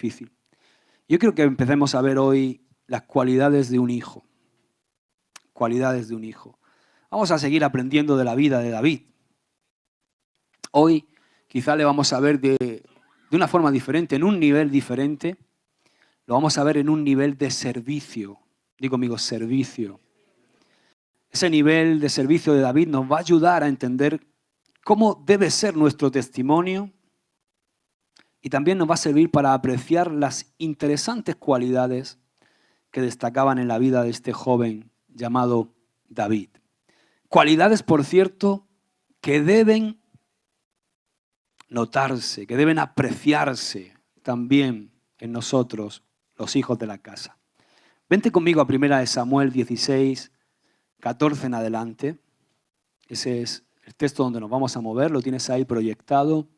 difícil. Yo creo que empecemos a ver hoy las cualidades de un hijo. Cualidades de un hijo. Vamos a seguir aprendiendo de la vida de David. Hoy quizá le vamos a ver de una forma diferente, en un nivel diferente. Lo vamos a ver en un nivel de servicio. Digo conmigo, servicio. Ese nivel de servicio de David nos va a ayudar a entender cómo debe ser nuestro testimonio y también nos va a servir para apreciar las interesantes cualidades que destacaban en la vida de este joven llamado David. Cualidades, por cierto, que deben notarse, que deben apreciarse también en nosotros, los hijos de la casa. Vente conmigo a 1 Samuel 16, 14 en adelante. Ese es el texto donde nos vamos a mover, lo tienes ahí proyectado.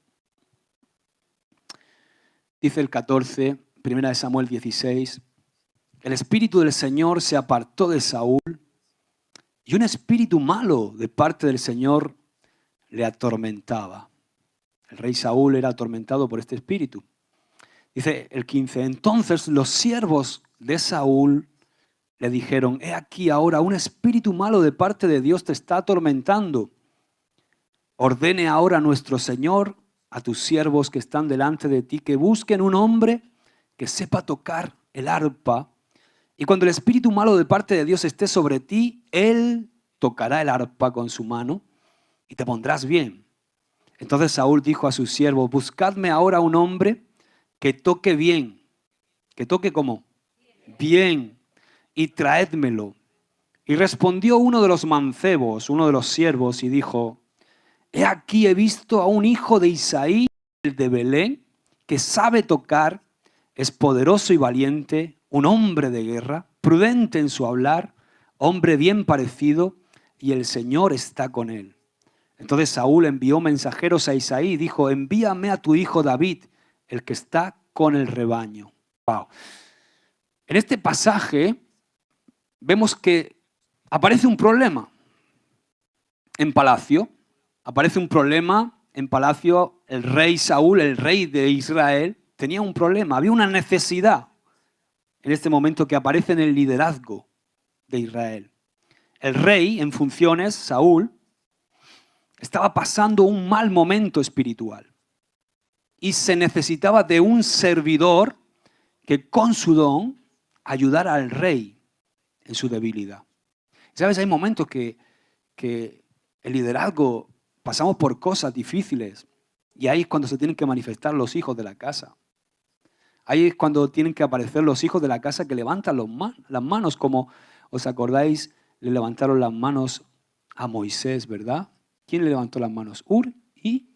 Dice el 14, 1 Samuel 16, el espíritu del Señor se apartó de Saúl y un espíritu malo de parte del Señor le atormentaba. El rey Saúl era atormentado por este espíritu. Dice el 15, entonces los siervos de Saúl le dijeron, he aquí ahora un espíritu malo de parte de Dios te está atormentando. Ordene ahora a nuestro Señor, a tus siervos que están delante de ti, que busquen un hombre que sepa tocar el arpa. Y cuando el espíritu malo de parte de Dios esté sobre ti, él tocará el arpa con su mano y te pondrás bien. Entonces Saúl dijo a sus siervos, buscadme ahora un hombre que toque bien. ¿Que toque cómo? Bien. Y traédmelo. Y respondió uno de los mancebos, uno de los siervos, y dijo, he aquí he visto a un hijo de Isaí, el de Belén, que sabe tocar, es poderoso y valiente, un hombre de guerra, prudente en su hablar, hombre bien parecido, y el Señor está con él. Entonces Saúl envió mensajeros a Isaí y dijo, envíame a tu hijo David, el que está con el rebaño. Wow. En este pasaje vemos que aparece un problema en palacio. Aparece un problema en palacio. El rey Saúl, el rey de Israel, tenía un problema. Había una necesidad en este momento que aparece en el liderazgo de Israel. El rey en funciones, Saúl, estaba pasando un mal momento espiritual y se necesitaba de un servidor que con su don ayudara al rey en su debilidad. ¿Sabes? Hay momentos que el liderazgo pasamos por cosas difíciles y ahí es cuando se tienen que manifestar los hijos de la casa. Ahí es cuando tienen que aparecer los hijos de la casa que levantan las manos, como os acordáis, le levantaron las manos a Moisés, ¿verdad? ¿Quién le levantó las manos? ¿Ur y?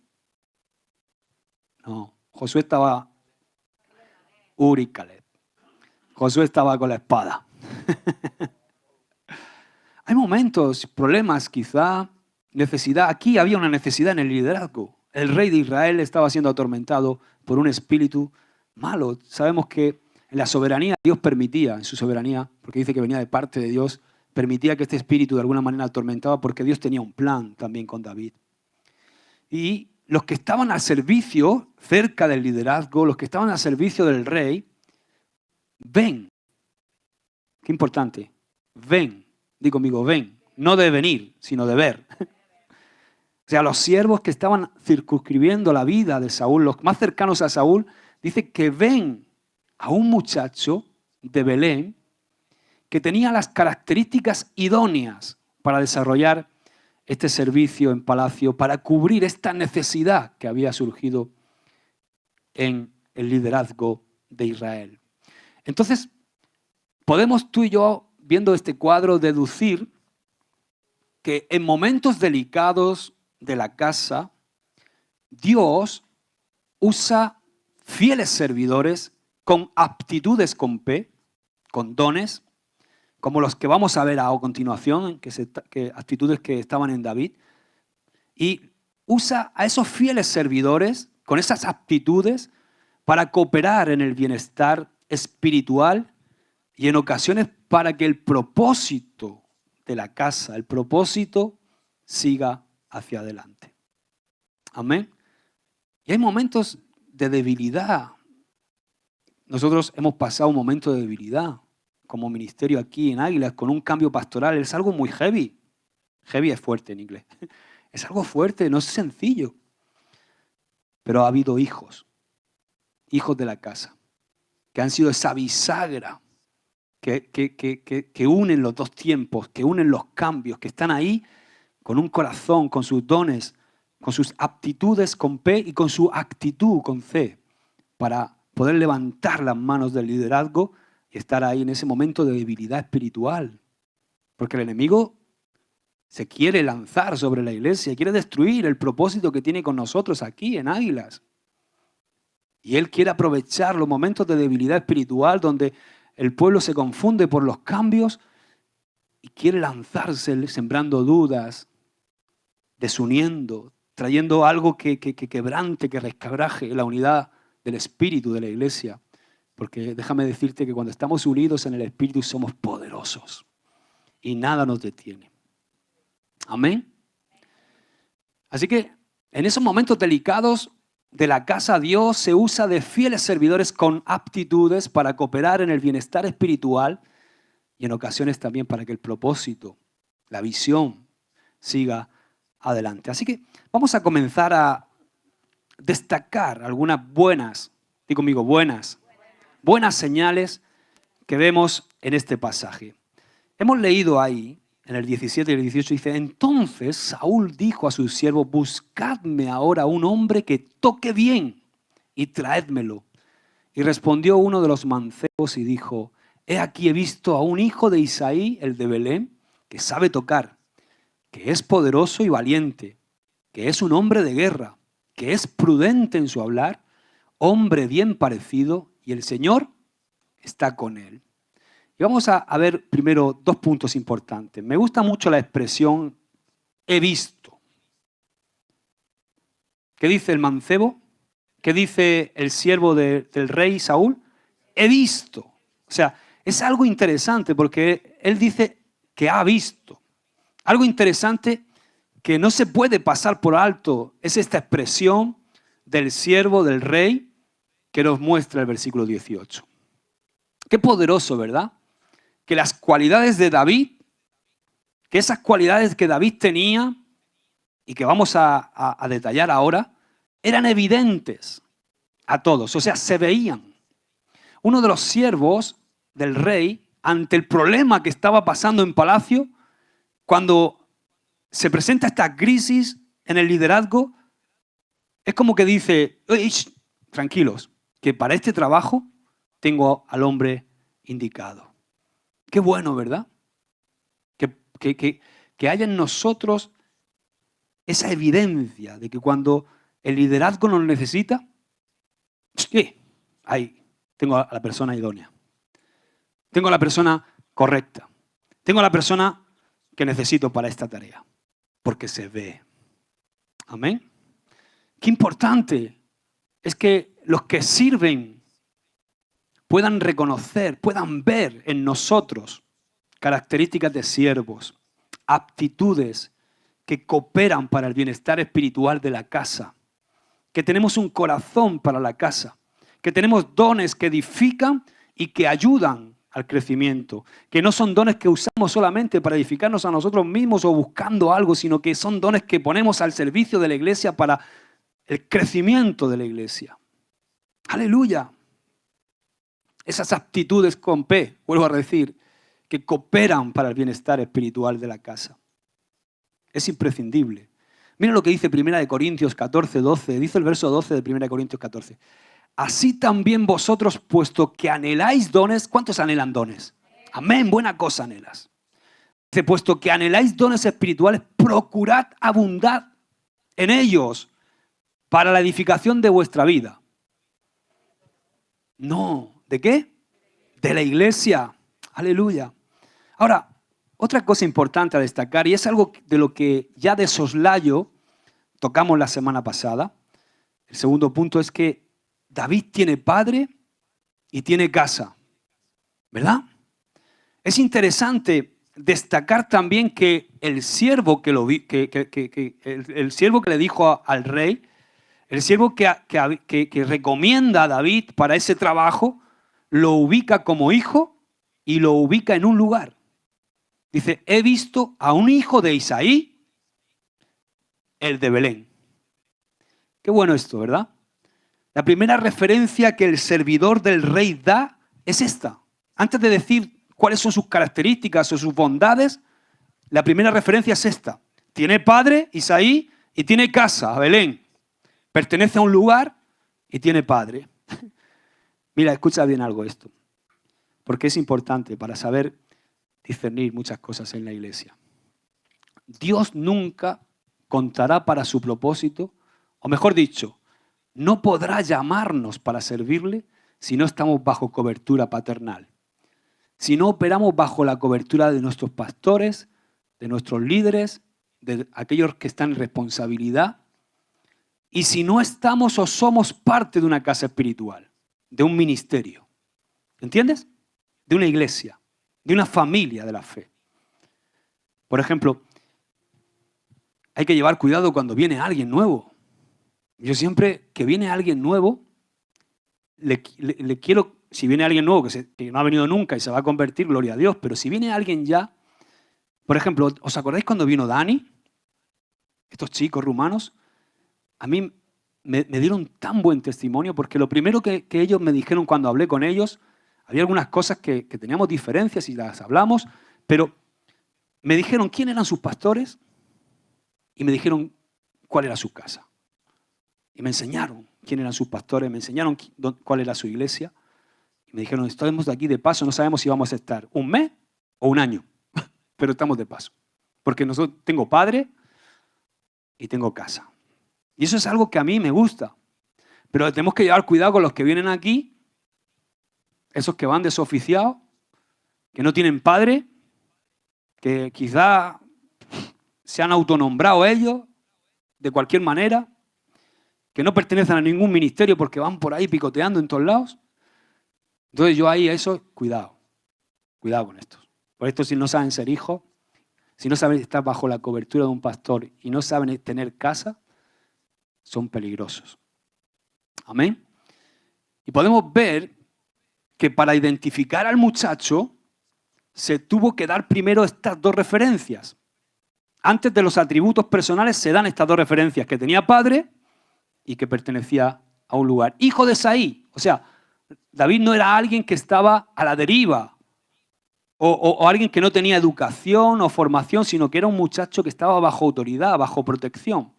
No, Josué estaba, Ur y Caleb. Josué estaba con la espada. Hay momentos, problemas quizá, necesidad. Aquí había una necesidad en el liderazgo. El rey de Israel estaba siendo atormentado por un espíritu malo. Sabemos que en la soberanía Dios permitía, en su soberanía, porque dice que venía de parte de Dios, permitía que este espíritu de alguna manera atormentaba porque Dios tenía un plan también con David. Y los que estaban al servicio, cerca del liderazgo, los que estaban al servicio del rey, ven. Qué importante. Ven. Di conmigo, ven. No de venir, sino de ver. O sea, los siervos que estaban circunscribiendo la vida de Saúl, los más cercanos a Saúl, dice que ven a un muchacho de Belén que tenía las características idóneas para desarrollar este servicio en palacio, para cubrir esta necesidad que había surgido en el liderazgo de Israel. Entonces, podemos tú y yo, viendo este cuadro, deducir que en momentos delicados de la casa, Dios usa fieles servidores con aptitudes con P, con dones, como los que vamos a ver a continuación, que actitudes que estaban en David, y usa a esos fieles servidores con esas aptitudes para cooperar en el bienestar espiritual y en ocasiones para que el propósito de la casa, el propósito siga hacia adelante. Amén. Y hay momentos de debilidad nosotros hemos pasado un momento de debilidad como ministerio aquí en Águilas con un cambio pastoral. Es algo muy heavy. Heavy es fuerte en inglés. Es algo fuerte, no es sencillo. Pero ha habido hijos de la casa, que han sido esa bisagra que unen los dos tiempos, que unen los cambios, que están ahí con un corazón, con sus dones, con sus aptitudes con P y con su actitud con C, para poder levantar las manos del liderazgo y estar ahí en ese momento de debilidad espiritual. Porque el enemigo se quiere lanzar sobre la iglesia, quiere destruir el propósito que tiene con nosotros aquí en Águilas. Y él quiere aprovechar los momentos de debilidad espiritual donde el pueblo se confunde por los cambios y quiere lanzarse sembrando dudas, desuniendo, trayendo algo que quebrante, que resquebraje la unidad del espíritu de la iglesia. Porque déjame decirte que cuando estamos unidos en el espíritu somos poderosos y nada nos detiene. Amén. Así que en esos momentos delicados de la casa, Dios se usa de fieles servidores con aptitudes para cooperar en el bienestar espiritual y en ocasiones también para que el propósito, la visión, siga adelante. Así que vamos a comenzar a destacar algunas buenas, digo conmigo, buenas señales que vemos en este pasaje. Hemos leído ahí, en el 17 y el 18, dice: entonces Saúl dijo a sus siervos: buscadme ahora un hombre que toque bien y traédmelo. Y respondió uno de los mancebos y dijo: he aquí he visto a un hijo de Isaí, el de Belén, que sabe tocar, que es poderoso y valiente, que es un hombre de guerra, que es prudente en su hablar, hombre bien parecido, y el Señor está con él. Y vamos a ver primero dos puntos importantes. Me gusta mucho la expresión he visto. ¿Qué dice el mancebo? ¿Qué dice el siervo del rey Saúl? He visto. O sea, es algo interesante porque él dice que ha visto. Algo interesante que no se puede pasar por alto es esta expresión del siervo del rey que nos muestra el versículo 18. Qué poderoso, ¿verdad? Que las cualidades de David, que esas cualidades que David tenía y que vamos a detallar ahora, eran evidentes a todos, o sea, se veían. Uno de los siervos del rey, ante el problema que estaba pasando en palacio, cuando se presenta esta crisis en el liderazgo, es como que dice: tranquilos, que para este trabajo tengo al hombre indicado. Qué bueno, ¿verdad? Que haya en nosotros esa evidencia de que cuando el liderazgo nos necesita, sí, ahí tengo a la persona idónea. Tengo a la persona correcta. Tengo a la persona que necesito para esta tarea. Porque se ve. Amén. Qué importante es que los que sirven puedan reconocer, puedan ver en nosotros características de siervos, aptitudes que cooperan para el bienestar espiritual de la casa, que tenemos un corazón para la casa, que tenemos dones que edifican y que ayudan al crecimiento, que no son dones que usamos solamente para edificarnos a nosotros mismos o buscando algo, sino que son dones que ponemos al servicio de la iglesia para el crecimiento de la iglesia. ¡Aleluya! Esas aptitudes con P, vuelvo a decir, que cooperan para el bienestar espiritual de la casa. Es imprescindible. Mira lo que dice 1 Corintios 14, 12. Dice el verso 12 de 1 Corintios 14. Así también vosotros, puesto que anheláis dones. ¿Cuántos anhelan dones? Amén, buena cosa anhelas. Dice, puesto que anheláis dones espirituales, procurad abundar en ellos para la edificación de vuestra vida. No, ¿de qué? De la iglesia. Aleluya. Ahora, otra cosa importante a destacar, y es algo de lo que ya de soslayo tocamos la semana pasada. El segundo punto es que David tiene padre y tiene casa, ¿verdad? Es interesante destacar también que el siervo que el siervo que le dijo al rey, el siervo que recomienda a David para ese trabajo, lo ubica como hijo y lo ubica en un lugar. Dice, he visto a un hijo de Isaí, el de Belén. Qué bueno esto, ¿verdad? La primera referencia que el servidor del rey da es esta. Antes de decir cuáles son sus características o sus bondades, la primera referencia es esta. Tiene padre, Isaí, y tiene casa, Belén. Pertenece a un lugar y tiene padre. Mira, escucha bien algo esto, porque es importante para saber discernir muchas cosas en la iglesia. Dios nunca contará para su propósito, o mejor dicho, no podrá llamarnos para servirle si no estamos bajo cobertura paternal. Si no operamos bajo la cobertura de nuestros pastores, de nuestros líderes, de aquellos que están en responsabilidad, y si no estamos o somos parte de una casa espiritual, de un ministerio, ¿entiendes? De una iglesia, de una familia de la fe. Por ejemplo, hay que llevar cuidado cuando viene alguien nuevo. Yo siempre que viene alguien nuevo, le quiero, si viene alguien nuevo que no ha venido nunca y se va a convertir, gloria a Dios, pero si viene alguien ya, por ejemplo, ¿os acordáis cuando vino Dani? Estos chicos rumanos, a mí me dieron tan buen testimonio porque lo primero que ellos me dijeron cuando hablé con ellos, había algunas cosas que teníamos diferencias y las hablamos, pero me dijeron quién eran sus pastores y me dijeron cuál era su casa. Y me enseñaron quién eran sus pastores, me enseñaron cuál era su iglesia. Y me dijeron, estamos de aquí de paso, no sabemos si vamos a estar un mes o un año, pero estamos de paso. Porque nosotros tengo padre y tengo casa. Y eso es algo que a mí me gusta. Pero tenemos que llevar cuidado con los que vienen aquí, esos que van desoficiados, que no tienen padre, que quizá se han autonombrado ellos de cualquier manera, que no pertenecen a ningún ministerio porque van por ahí picoteando en todos lados. Entonces yo ahí a eso, cuidado con estos. Por esto si no saben ser hijos, si no saben estar bajo la cobertura de un pastor y no saben tener casa, son peligrosos. Amén. Y podemos ver que para identificar al muchacho se tuvo que dar primero estas dos referencias. Antes de los atributos personales se dan estas dos referencias, que tenía padre y que pertenecía a un lugar. Hijo de Isaí. O sea, David no era alguien que estaba a la deriva o alguien que no tenía educación o formación, sino que era un muchacho que estaba bajo autoridad, bajo protección.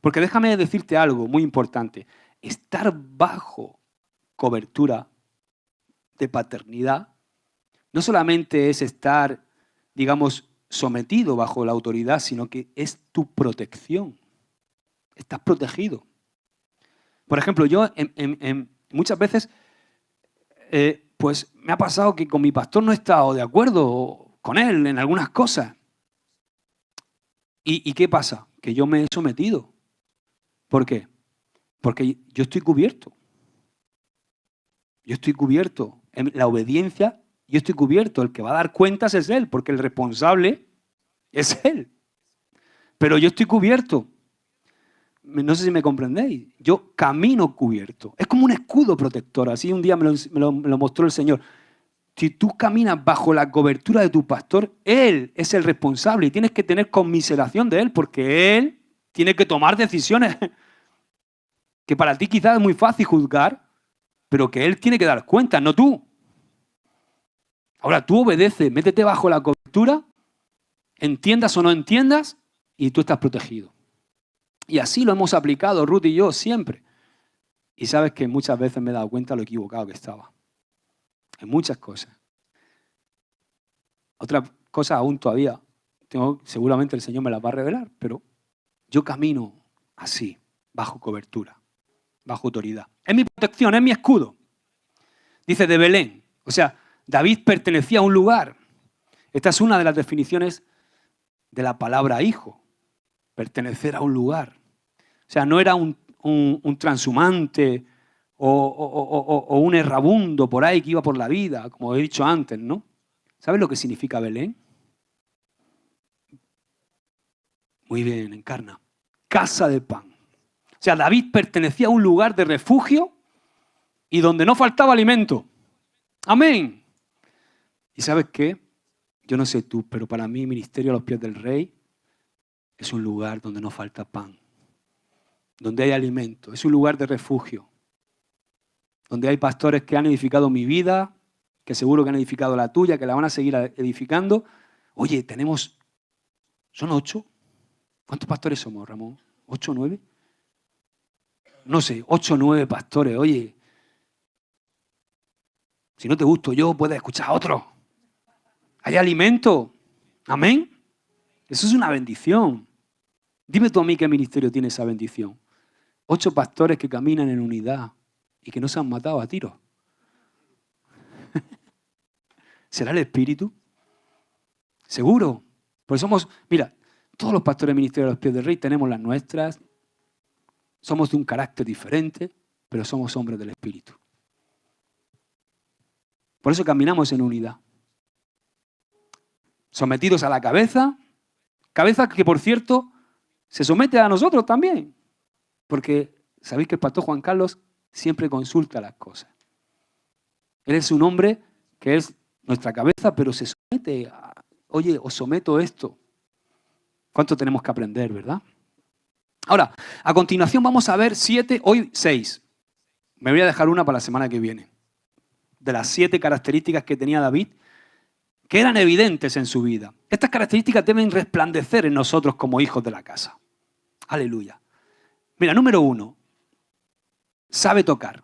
Porque déjame decirte algo muy importante. Estar bajo cobertura de paternidad no solamente es estar, digamos, sometido bajo la autoridad, sino que es tu protección. Estás protegido. Por ejemplo, yo muchas veces pues me ha pasado que con mi pastor no he estado de acuerdo con él en algunas cosas. ¿Y qué pasa? Que yo me he sometido. ¿Por qué? Porque yo estoy cubierto. Yo estoy cubierto. En la obediencia, yo estoy cubierto. El que va a dar cuentas es él, porque el responsable es él. Pero yo estoy cubierto. No sé si me comprendéis. Yo camino cubierto. Es como un escudo protector. Así un día me lo mostró el Señor. Si tú caminas bajo la cobertura de tu pastor, Él es el responsable y tienes que tener conmiseración de Él porque Él tiene que tomar decisiones que para ti quizás es muy fácil juzgar, pero que Él tiene que dar cuenta, no tú. Ahora tú obedeces, métete bajo la cobertura, entiendas o no entiendas, y tú estás protegido. Y así lo hemos aplicado Ruth y yo siempre. Y sabes que muchas veces me he dado cuenta de lo equivocado que estaba. En muchas cosas. Otras cosas aún todavía, seguramente el Señor me las va a revelar, pero yo camino así, bajo cobertura, bajo autoridad. Es mi protección, es mi escudo. Dice de Belén. O sea, David pertenecía a un lugar. Esta es una de las definiciones de la palabra hijo. Pertenecer a un lugar. O sea, no era un transhumante o un errabundo por ahí que iba por la vida, como he dicho antes, ¿no? ¿Sabes lo que significa Belén? Muy bien, encarna. Casa de pan. O sea, David pertenecía a un lugar de refugio y donde no faltaba alimento. Amén. ¿Y sabes qué? Yo no sé tú, pero para mí Ministerio a los Pies del Rey es un lugar donde no falta pan, donde hay alimento, es un lugar de refugio, donde hay pastores que han edificado mi vida, que seguro que han edificado la tuya, que la van a seguir edificando. Oye, ¿son 8? ¿Cuántos pastores somos, Ramón? ¿8 o 9? No sé, 8 o 9 pastores. Oye, si no te gusto yo, puedes escuchar a otro. Hay alimento. Amén. Eso es una bendición. Dime tú a mí qué ministerio tiene esa bendición. 8 pastores que caminan en unidad y que no se han matado a tiros. ¿Será el Espíritu? Seguro. Pues mira, todos los pastores del Ministerio de los Pies del Rey tenemos las nuestras. Somos de un carácter diferente, pero somos hombres del Espíritu. Por eso caminamos en unidad. Sometidos a la cabeza que, por cierto, se somete a nosotros también. Porque sabéis que el pastor Juan Carlos siempre consulta las cosas. Él es un hombre que es nuestra cabeza, pero se somete a, oye, os someto esto. ¿Cuánto tenemos que aprender, verdad? Ahora, a continuación vamos a ver 7, hoy 6. Me voy a dejar una para la semana que viene. De las 7 características que tenía David, que eran evidentes en su vida. Estas características deben resplandecer en nosotros como hijos de la casa. Aleluya. Mira, número 1, sabe tocar.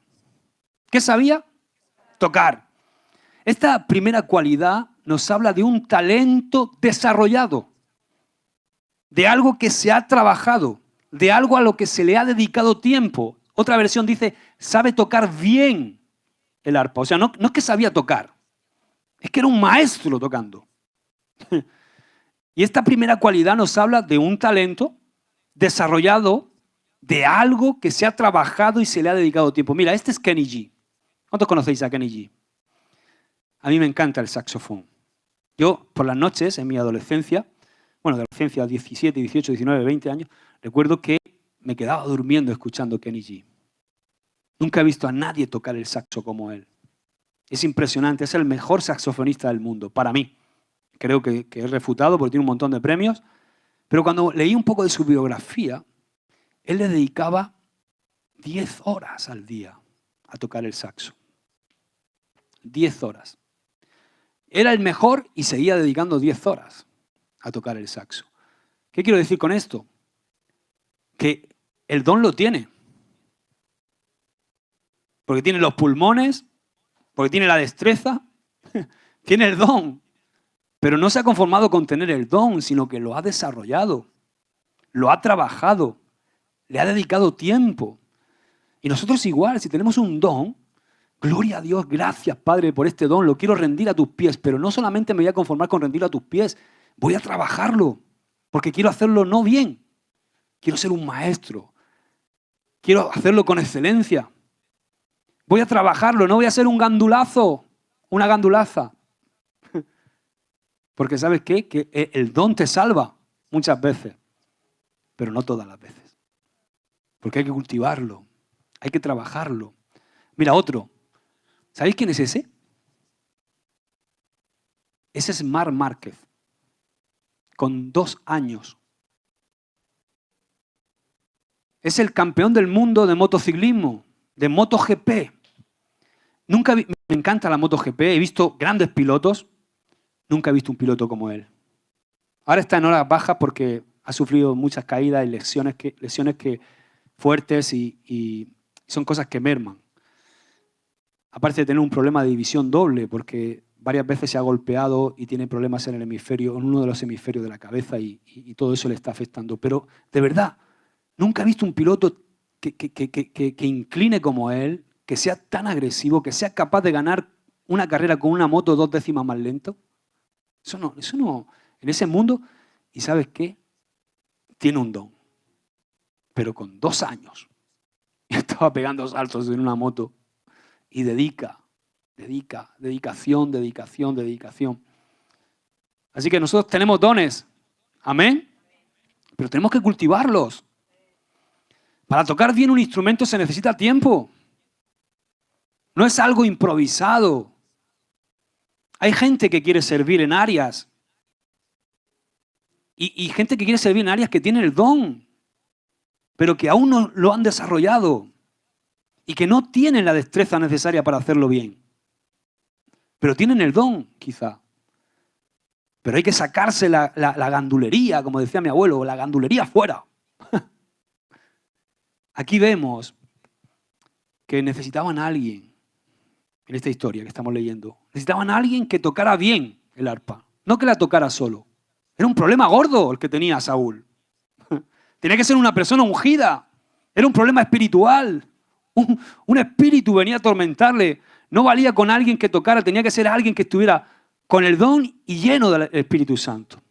¿Qué sabía? Tocar. Esta primera cualidad nos habla de un talento desarrollado, de algo que se ha trabajado, de algo a lo que se le ha dedicado tiempo. Otra versión dice, sabe tocar bien el arpa. O sea, no es que sabía tocar, es que era un maestro tocando. Y esta primera cualidad nos habla de un talento desarrollado, de algo que se ha trabajado y se le ha dedicado tiempo. Mira, este es Kenny G. ¿Cuántos conocéis a Kenny G? A mí me encanta el saxofón. Yo, por las noches, en mi adolescencia, bueno, de adolescencia, 17, 18, 19, 20 años, recuerdo que me quedaba durmiendo escuchando Kenny G. Nunca he visto a nadie tocar el saxo como él. Es impresionante, es el mejor saxofonista del mundo, para mí. Creo que es refutado porque tiene un montón de premios. Pero cuando leí un poco de su biografía, él le dedicaba 10 horas al día a tocar el saxo. 10 horas. Era el mejor y seguía dedicando 10 horas a tocar el saxo. ¿Qué quiero decir con esto? Que el don lo tiene. Porque tiene los pulmones, porque tiene la destreza, tiene el don. Pero no se ha conformado con tener el don, sino que lo ha desarrollado, lo ha trabajado, le ha dedicado tiempo. Y nosotros igual, si tenemos un don, gloria a Dios, gracias Padre por este don, lo quiero rendir a tus pies, pero no solamente me voy a conformar con rendirlo a tus pies, voy a trabajarlo, porque quiero hacerlo no bien, quiero ser un maestro, quiero hacerlo con excelencia. Voy a trabajarlo, no voy a ser un gandulazo, una gandulaza. Porque ¿sabes qué? Que el don te salva muchas veces, pero no todas las veces. Porque hay que cultivarlo, hay que trabajarlo. Mira, otro. ¿Sabéis quién es ese? Ese es Marc Márquez, con 2 años. Es el campeón del mundo de motociclismo, de MotoGP. Me encanta la MotoGP, he visto grandes pilotos, nunca he visto un piloto como él. Ahora está en horas bajas porque ha sufrido muchas caídas y lesiones fuertes y son cosas que merman. Aparte de tener un problema de división doble, porque varias veces se ha golpeado y tiene problemas en uno de los hemisferios de la cabeza y todo eso le está afectando. Pero de verdad, nunca he visto un piloto que incline como él, que sea tan agresivo, que sea capaz de ganar una carrera con una moto 2 décimas más lento. Eso no, en ese mundo, ¿y sabes qué? Tiene un don. Pero con 2 años estaba pegando saltos en una moto y dedicación. Así que nosotros tenemos dones, amén, pero tenemos que cultivarlos. Para tocar bien un instrumento se necesita tiempo. No es algo improvisado. Hay gente que quiere servir en áreas y gente que quiere servir en áreas que tienen el don, pero que aún no lo han desarrollado y que no tienen la destreza necesaria para hacerlo bien. Pero tienen el don, quizá. Pero hay que sacarse la gandulería, como decía mi abuelo, la gandulería fuera. Aquí vemos que necesitaban a alguien, en esta historia que estamos leyendo, necesitaban a alguien que tocara bien el arpa, no que la tocara solo. Era un problema gordo el que tenía Saúl. Tenía que ser una persona ungida. Era un problema espiritual. Un espíritu venía a atormentarle. No valía con alguien que tocara, tenía que ser alguien que estuviera con el don y lleno del Espíritu Santo.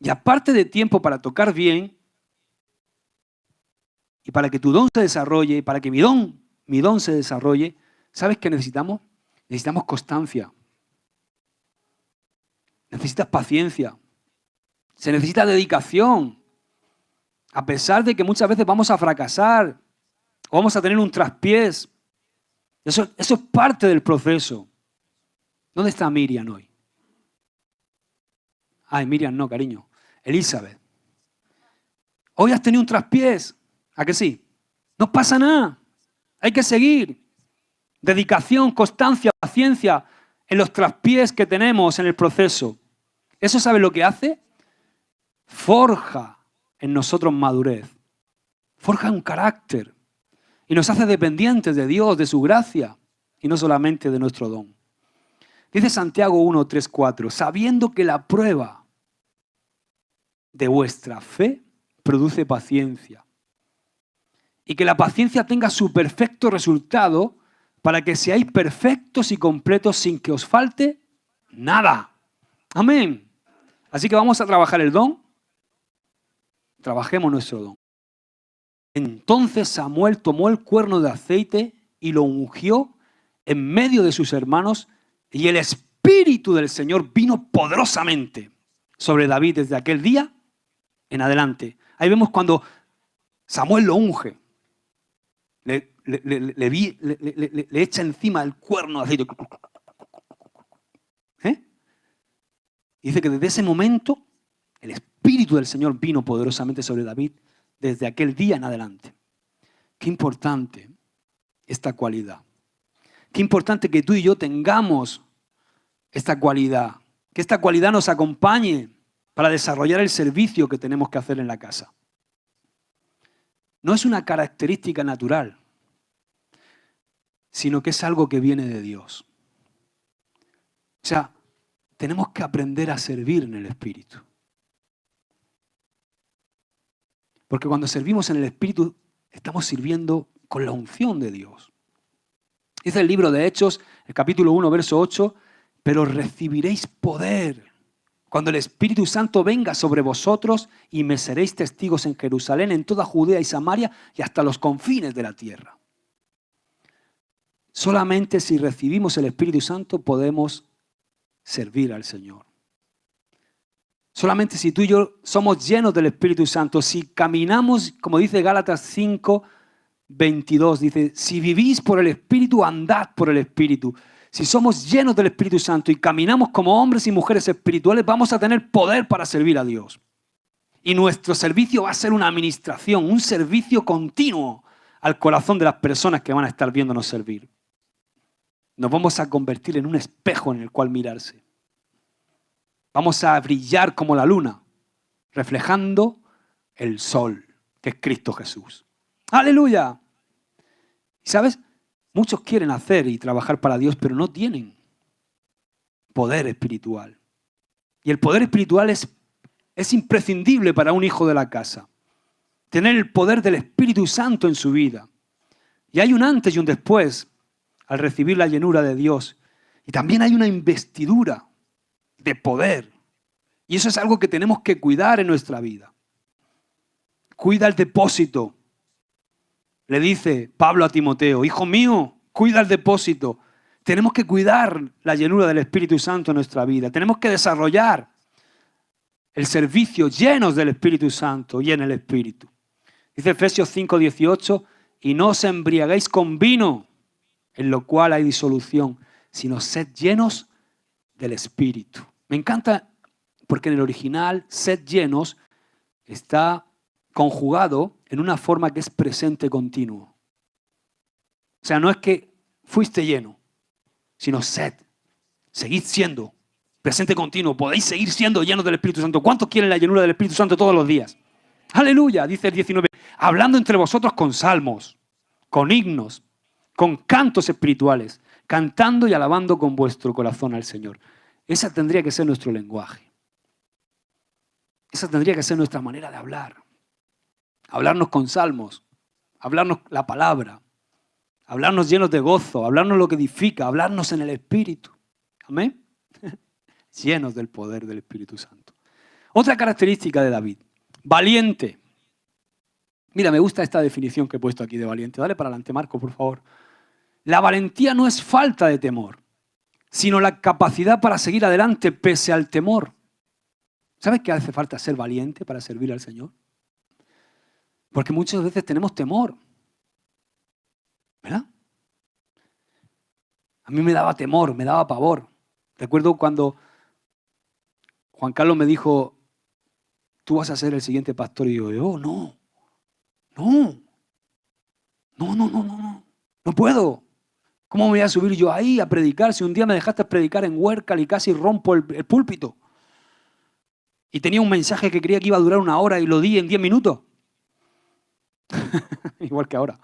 Y aparte de tiempo para tocar bien, y para que tu don se desarrolle, para que mi don se desarrolle, ¿sabes qué necesitamos? Necesitamos constancia. Necesitas paciencia. Se necesita dedicación. A pesar de que muchas veces vamos a fracasar o vamos a tener un traspiés. Eso es parte del proceso. ¿Dónde está Miriam hoy? Ay, Miriam no, cariño. Elizabeth. Hoy has tenido un traspiés. ¿A que sí? No pasa nada. Hay que seguir. Dedicación, constancia, paciencia en los traspiés que tenemos en el proceso. ¿Eso sabe lo que hace? Forja en nosotros madurez. Forja un carácter. Y nos hace dependientes de Dios, de su gracia, y no solamente de nuestro don. Dice Santiago 1, 3, 4, sabiendo que la prueba de vuestra fe produce paciencia. Y que la paciencia tenga su perfecto resultado para que seáis perfectos y completos sin que os falte nada. Amén. Así que vamos a trabajar el don. Trabajemos nuestro don. Entonces Samuel tomó el cuerno de aceite y lo ungió en medio de sus hermanos y el Espíritu del Señor vino poderosamente sobre David desde aquel día en adelante. Ahí vemos cuando Samuel lo unge. Le echa encima el cuerno de aceite. Dice que desde ese momento el Espíritu del Señor vino poderosamente sobre David desde aquel día en adelante. Qué importante esta cualidad. Qué importante que tú y yo tengamos esta cualidad. Que esta cualidad nos acompañe para desarrollar el servicio que tenemos que hacer en la casa. No es una característica natural, sino que es algo que viene de Dios. O sea, tenemos que aprender a servir en el Espíritu. Porque cuando servimos en el Espíritu, estamos sirviendo con la unción de Dios. Dice el libro de Hechos, el capítulo 1, verso 8, pero recibiréis poder cuando el Espíritu Santo venga sobre vosotros y me seréis testigos en Jerusalén, en toda Judea y Samaria y hasta los confines de la tierra. Solamente si recibimos el Espíritu Santo podemos servir al Señor. Solamente si tú y yo somos llenos del Espíritu Santo, si caminamos, como dice Gálatas 5, 22, dice, si vivís por el Espíritu, andad por el Espíritu. Si somos llenos del Espíritu Santo y caminamos como hombres y mujeres espirituales, vamos a tener poder para servir a Dios. Y nuestro servicio va a ser una administración, un servicio continuo al corazón de las personas que van a estar viéndonos servir. Nos vamos a convertir en un espejo en el cual mirarse. Vamos a brillar como la luna, reflejando el sol, que es Cristo Jesús. ¡Aleluya! ¿Y sabes? Muchos quieren hacer y trabajar para Dios, pero no tienen poder espiritual. Y el poder espiritual es imprescindible para un hijo de la casa. Tener el poder del Espíritu Santo en su vida. Y hay un antes y un después al recibir la llenura de Dios. Y también hay una investidura de poder. Y eso es algo que tenemos que cuidar en nuestra vida. Cuida el depósito. Le dice Pablo a Timoteo, hijo mío, cuida el depósito. Tenemos que cuidar la llenura del Espíritu Santo en nuestra vida. Tenemos que desarrollar el servicio llenos del Espíritu Santo y en el Espíritu. Dice Efesios 5:18, y no os embriaguéis con vino, en lo cual hay disolución, sino sed llenos del Espíritu. Me encanta porque en el original, sed llenos está conjugado en una forma que es presente continuo. O sea, no es que fuiste lleno, sino sed. Seguid siendo presente continuo. Podéis seguir siendo llenos del Espíritu Santo. ¿Cuántos quieren la llenura del Espíritu Santo todos los días? Aleluya, dice el 19. Hablando entre vosotros con salmos, con himnos, con cantos espirituales, cantando y alabando con vuestro corazón al Señor. Esa tendría que ser nuestro lenguaje. Esa tendría que ser nuestra manera de hablar. Hablarnos con salmos, hablarnos la palabra, hablarnos llenos de gozo, hablarnos lo que edifica, hablarnos en el Espíritu. Amén. Llenos del poder del Espíritu Santo. Otra característica de David, valiente. Mira, me gusta esta definición que he puesto aquí de valiente. Dale para adelante, Marco, por favor. La valentía no es falta de temor, sino la capacidad para seguir adelante pese al temor. ¿Sabes qué hace falta ser valiente para servir al Señor? Porque muchas veces tenemos temor. ¿Verdad? A mí me daba temor, me daba pavor. Recuerdo cuando Juan Carlos me dijo, tú vas a ser el siguiente pastor. Y yo, no puedo. ¿Cómo me voy a subir yo ahí a predicar si un día me dejaste predicar en Huércal y casi rompo el púlpito? Y tenía un mensaje que creía que iba a durar 1 hora y lo di en 10 minutos. Igual que ahora.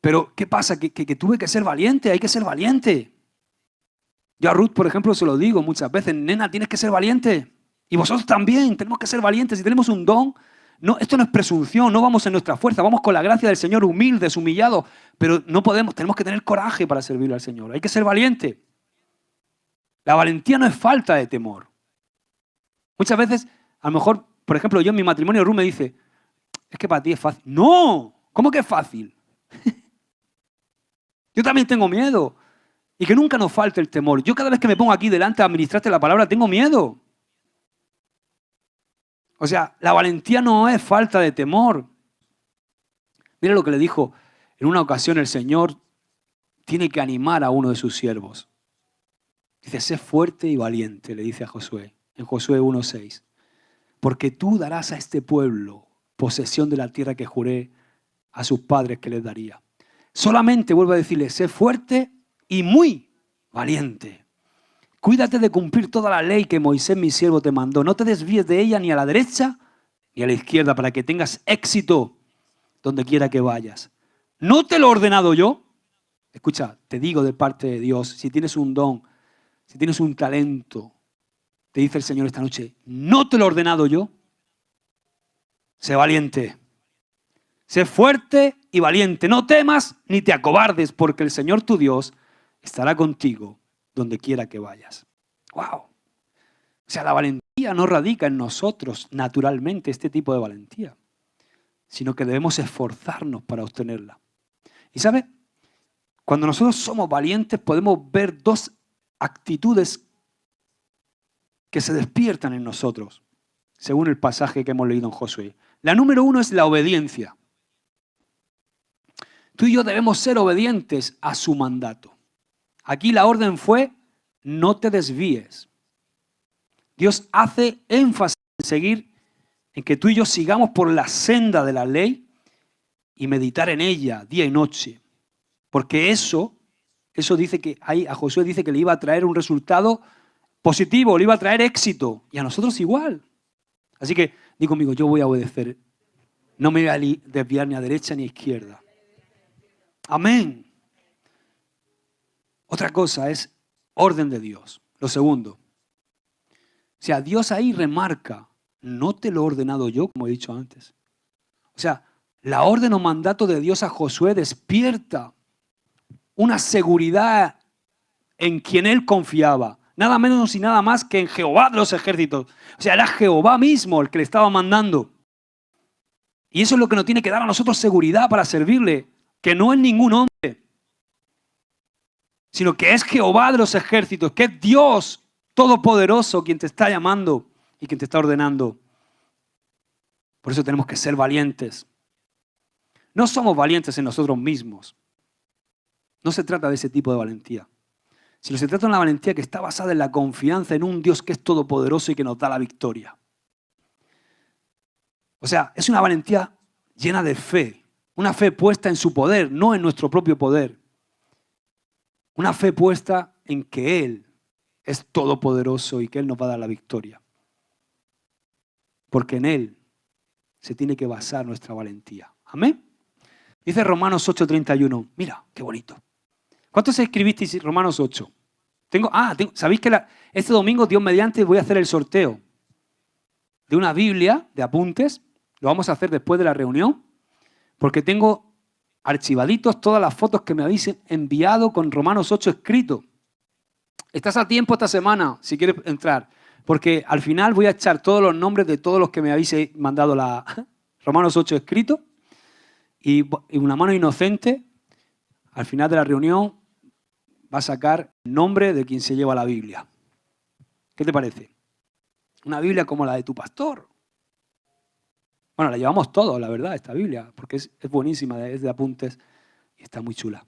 Pero, ¿qué pasa? Que tuve que ser valiente, hay que ser valiente. Yo a Ruth, por ejemplo, se lo digo muchas veces, nena, tienes que ser valiente. Y vosotros también, tenemos que ser valientes. Si tenemos un don, no, esto no es presunción, no vamos en nuestra fuerza, vamos con la gracia del Señor, humildes, humillados. Pero no podemos, tenemos que tener coraje para servirle al Señor. Hay que ser valiente. La valentía no es falta de temor. Muchas veces, a lo mejor, por ejemplo, yo en mi matrimonio, Ruth me dice, es que para ti es fácil. ¡No! ¿Cómo que es fácil? Yo también tengo miedo. Y que nunca nos falte el temor. Yo cada vez que me pongo aquí delante a administrarte la palabra, tengo miedo. O sea, la valentía no es falta de temor. Mira lo que le dijo en una ocasión el Señor. Tiene que animar a uno de sus siervos. Dice, sé fuerte y valiente, le dice a Josué. En Josué 1:6. Porque tú darás a este pueblo posesión de la tierra que juré a sus padres que les daría. Solamente vuelvo a decirle, sé fuerte y muy valiente. Cuídate de cumplir toda la ley que Moisés, mi siervo, te mandó. No te desvíes de ella ni a la derecha ni a la izquierda para que tengas éxito donde quiera que vayas. ¿No te lo he ordenado yo? Escucha, te digo de parte de Dios, si tienes un don, si tienes un talento, te dice el Señor esta noche, ¿no te lo he ordenado yo? Sé valiente. Sé fuerte y valiente. No temas ni te acobardes, porque el Señor tu Dios estará contigo donde quiera que vayas. ¡Wow! O sea, la valentía no radica en nosotros naturalmente, este tipo de valentía, sino que debemos esforzarnos para obtenerla. Y ¿sabe? Cuando nosotros somos valientes podemos ver 2 actitudes que se despiertan en nosotros, según el pasaje que hemos leído en Josué. La número 1 es la obediencia. Tú y yo debemos ser obedientes a su mandato. Aquí la orden fue, no te desvíes. Dios hace énfasis en seguir, en que tú y yo sigamos por la senda de la ley y meditar en ella día y noche. Porque eso dice que a Josué dice que le iba a traer un resultado positivo, le iba a traer éxito. Y a nosotros igual. Así que, di conmigo, yo voy a obedecer. No me voy a desviar ni a derecha ni a izquierda. Amén. Otra cosa es orden de Dios. Lo segundo. O sea, Dios ahí remarca, no te lo he ordenado yo, como he dicho antes. O sea, la orden o mandato de Dios a Josué despierta una seguridad en quien él confiaba. Nada menos y nada más que en Jehová de los ejércitos. O sea, era Jehová mismo el que le estaba mandando. Y eso es lo que nos tiene que dar a nosotros seguridad para servirle. Que no es ningún hombre, sino que es Jehová de los ejércitos, que es Dios todopoderoso quien te está llamando y quien te está ordenando. Por eso tenemos que ser valientes. No somos valientes en nosotros mismos. No se trata de ese tipo de valentía. Sino se trata de una valentía que está basada en la confianza en un Dios que es todopoderoso y que nos da la victoria. O sea, es una valentía llena de fe. Una fe puesta en su poder, no en nuestro propio poder. Una fe puesta en que Él es todopoderoso y que Él nos va a dar la victoria. Porque en Él se tiene que basar nuestra valentía. ¿Amén? Dice Romanos 8:31. Mira, qué bonito. ¿Cuántos escribisteis Romanos 8? ¿Sabéis que este domingo, Dios mediante, voy a hacer el sorteo de una Biblia de apuntes? Lo vamos a hacer después de la reunión, porque tengo archivaditos todas las fotos que me habéis enviado con Romanos 8 escrito. Estás a tiempo esta semana, si quieres entrar, porque al final voy a echar todos los nombres de todos los que me habéis mandado la Romanos 8 escrito, y una mano inocente, al final de la reunión, va a sacar el nombre de quien se lleva la Biblia. ¿Qué te parece? Una Biblia como la de tu pastor. Bueno, la llevamos todos, la verdad, esta Biblia, porque es buenísima, es de apuntes y está muy chula.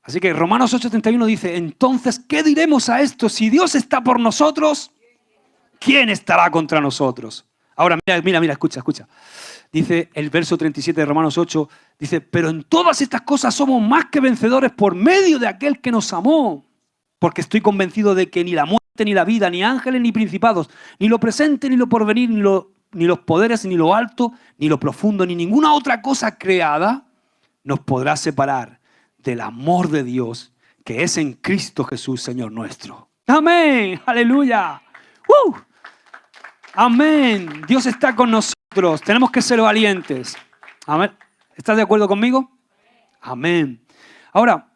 Así que Romanos 8:31 dice, entonces, ¿qué diremos a esto? Si Dios está por nosotros, ¿quién estará contra nosotros? Ahora, mira, escucha. Dice el verso 37 de Romanos 8, dice, pero en todas estas cosas somos más que vencedores por medio de aquel que nos amó. Porque estoy convencido de que ni la muerte, ni la vida, ni ángeles, ni principados, ni lo presente, ni lo porvenir, ni los poderes, ni lo alto, ni lo profundo, ni ninguna otra cosa creada nos podrá separar del amor de Dios que es en Cristo Jesús, Señor nuestro. ¡Amén! ¡Aleluya! ¡Amén! Dios está con nosotros. Tenemos que ser valientes. Amén. ¿Estás de acuerdo conmigo? Amén. Ahora,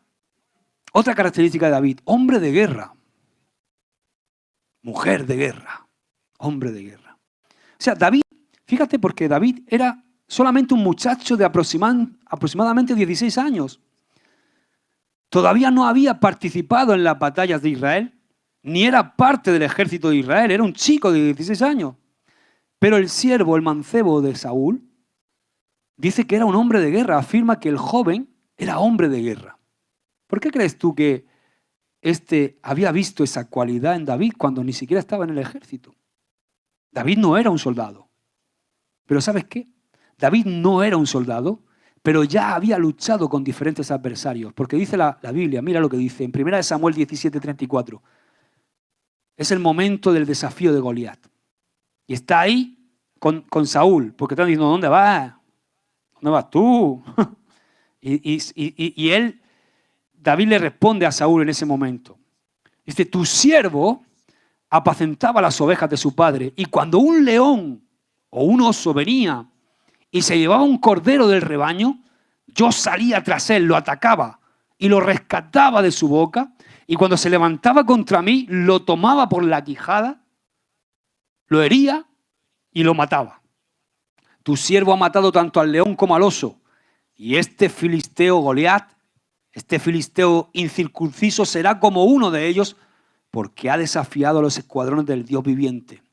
otra característica de David, hombre de guerra. Mujer de guerra. Hombre de guerra. O sea, David, fíjate, porque David era solamente un muchacho de aproximadamente 16 años. Todavía no había participado en las batallas de Israel, ni era parte del ejército de Israel, era un chico de 16 años. Pero el siervo, el mancebo de Saúl, dice que era un hombre de guerra, afirma que el joven era hombre de guerra. ¿Por qué crees tú que había visto esa cualidad en David cuando ni siquiera estaba en el ejército? David no era un soldado. Pero ¿sabes qué? David no era un soldado, pero ya había luchado con diferentes adversarios. Porque dice la Biblia, mira lo que dice en 1 Samuel 17:34. Es el momento del desafío de Goliat. Y está ahí con Saúl, porque están diciendo, ¿dónde vas? ¿Dónde vas tú? y David le responde a Saúl en ese momento. Dice, tu siervo apacentaba las ovejas de su padre, y cuando un león o un oso venía y se llevaba un cordero del rebaño, yo salía tras él, lo atacaba y lo rescataba de su boca, y cuando se levantaba contra mí, lo tomaba por la quijada, lo hería y lo mataba. Tu siervo ha matado tanto al león como al oso, y este filisteo Goliat, este filisteo incircunciso, será como uno de ellos, porque ha desafiado a los escuadrones del Dios viviente.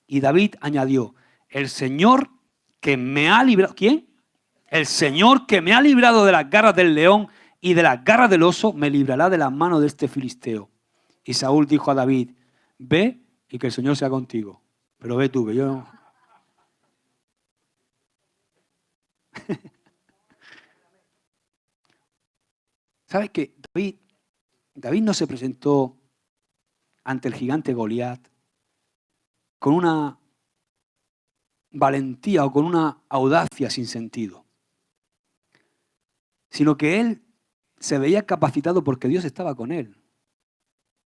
Y David añadió, el Señor que me ha librado, ¿quién? El Señor que me ha librado de las garras del león y de las garras del oso, me librará de las manos de este filisteo. Y Saúl dijo a David, ve y que el Señor sea contigo. Pero ve tú, que yo no. ¿Sabes qué? David no se presentó ante el gigante Goliat con una valentía o con una audacia sin sentido, sino que él se veía capacitado porque Dios estaba con él.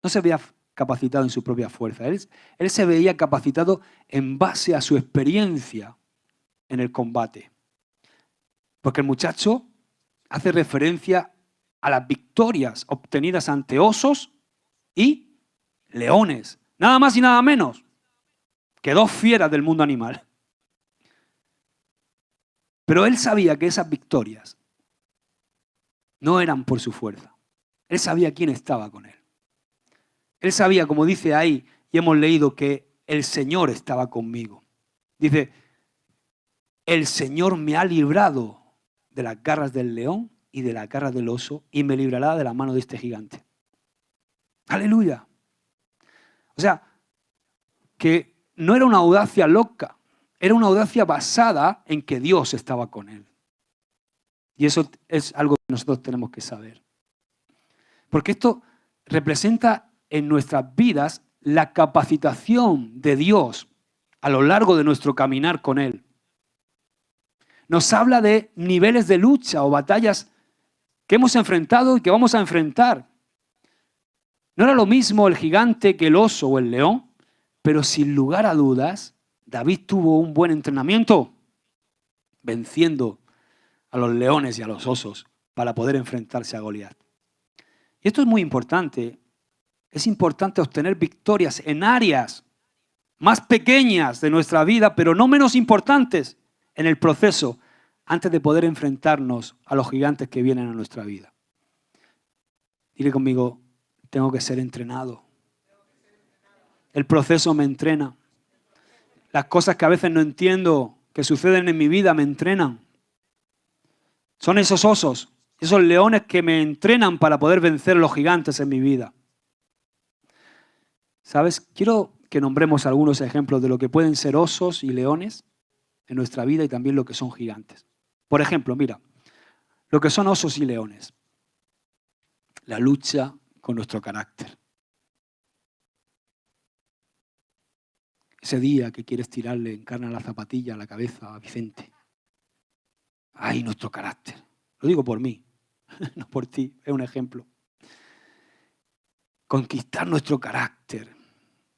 No se veía capacitado en su propia fuerza. Él se veía capacitado en base a su experiencia en el combate. Porque el muchacho hace referencia a las victorias obtenidas ante osos y leones. Nada más y nada menos que dos fieras del mundo animal. Pero él sabía que esas victorias no eran por su fuerza. Él sabía quién estaba con él. Él sabía, como dice ahí, y hemos leído, que el Señor estaba conmigo. Dice, el Señor me ha librado de las garras del león y de la garra del oso y me librará de la mano de este gigante. Aleluya. O sea, que no era una audacia loca, era una audacia basada en que Dios estaba con él. Y eso es algo que nosotros tenemos que saber. Porque esto representa en nuestras vidas la capacitación de Dios a lo largo de nuestro caminar con Él. Nos habla de niveles de lucha o batallas que hemos enfrentado y que vamos a enfrentar. No era lo mismo el gigante que el oso o el león, pero sin lugar a dudas, David tuvo un buen entrenamiento venciendo a los leones y a los osos para poder enfrentarse a Goliat. Y esto es muy importante. Es importante obtener victorias en áreas más pequeñas de nuestra vida, pero no menos importantes en el proceso, antes de poder enfrentarnos a los gigantes que vienen a nuestra vida. Dile conmigo, tengo que ser entrenado. El proceso me entrena. Las cosas que a veces no entiendo, que suceden en mi vida, me entrenan. Son esos osos, esos leones que me entrenan para poder vencer a los gigantes en mi vida. ¿Sabes? Quiero que nombremos algunos ejemplos de lo que pueden ser osos y leones en nuestra vida y también lo que son gigantes. Por ejemplo, mira, lo que son osos y leones. La lucha con nuestro carácter. Ese día que quieres tirarle en carne a la zapatilla, a la cabeza, a Vicente. ¡Ay, nuestro carácter! Lo digo por mí, no por ti, es un ejemplo. Conquistar nuestro carácter.